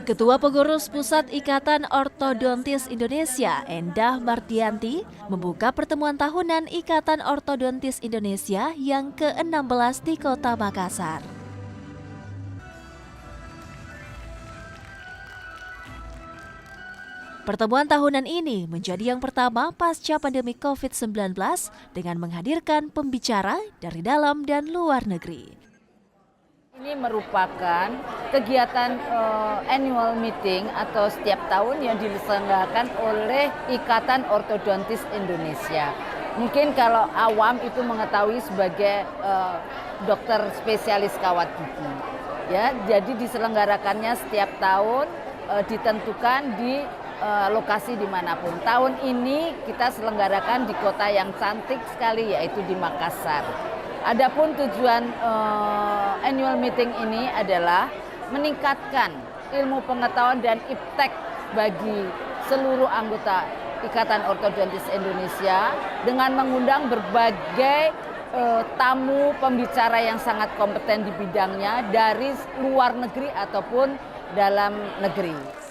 Ketua Pengurus Pusat Ikatan Ortodontis Indonesia, Endah Mardianti, membuka pertemuan tahunan Ikatan Ortodontis Indonesia yang ke-16 di Kota Makassar. Pertemuan tahunan ini menjadi yang pertama pasca pandemi COVID-19 dengan menghadirkan pembicara dari dalam dan luar negeri. Ini merupakan kegiatan annual meeting atau setiap tahun yang diselenggarakan oleh Ikatan Ortodontis Indonesia. Mungkin kalau awam itu mengetahui sebagai dokter spesialis kawat gigi. Ya, jadi diselenggarakannya setiap tahun ditentukan di lokasi dimanapun. Tahun ini kita selenggarakan di kota yang cantik sekali, yaitu di Makassar. Adapun tujuan annual meeting ini adalah meningkatkan ilmu pengetahuan dan iptek bagi seluruh anggota Ikatan Ortodontis Indonesia dengan mengundang berbagai tamu pembicara yang sangat kompeten di bidangnya dari luar negeri ataupun dalam negeri.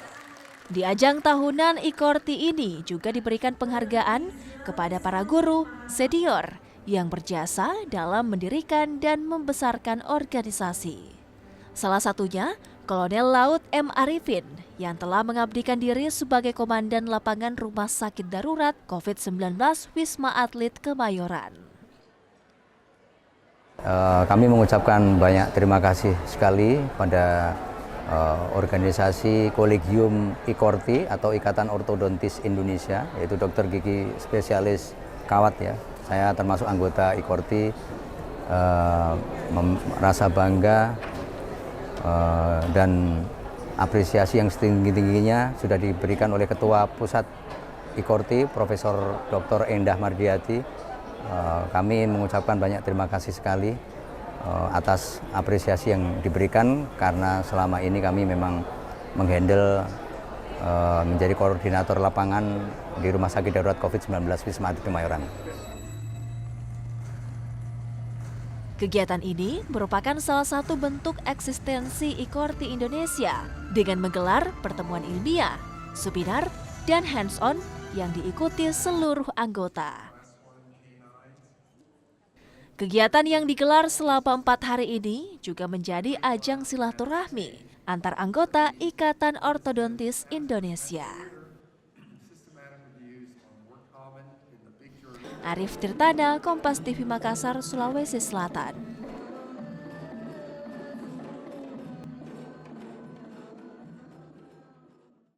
Di ajang tahunan IKORTI ini juga diberikan penghargaan kepada para guru senior yang berjasa dalam mendirikan dan membesarkan organisasi. Salah satunya Kolonel Laut M. Arifin yang telah mengabdikan diri sebagai Komandan Lapangan Rumah Sakit Darurat COVID-19 Wisma Atlet Kemayoran. Kami mengucapkan banyak terima kasih sekali pada organisasi Kolegium IKORTI atau Ikatan Ortodontis Indonesia, yaitu dokter gigi spesialis kawat ya. Saya termasuk anggota IKORTI, merasa bangga dan apresiasi yang setinggi-tingginya sudah diberikan oleh Ketua Pusat IKORTI, Profesor Dr. Endah Mardianti. Kami mengucapkan banyak terima kasih sekali atas apresiasi yang diberikan karena selama ini kami memang menghandle menjadi koordinator lapangan di Rumah Sakit Darurat COVID-19 Wisma Atlet Kemayoran. Kegiatan ini merupakan salah satu bentuk eksistensi IKORTI Indonesia dengan menggelar pertemuan ilmiah, seminar, dan hands-on yang diikuti seluruh anggota. Kegiatan yang digelar selama 4 hari ini juga menjadi ajang silaturahmi antar anggota Ikatan Ortodontis Indonesia. Arif Tirtana, Kompas TV Makassar, Sulawesi Selatan.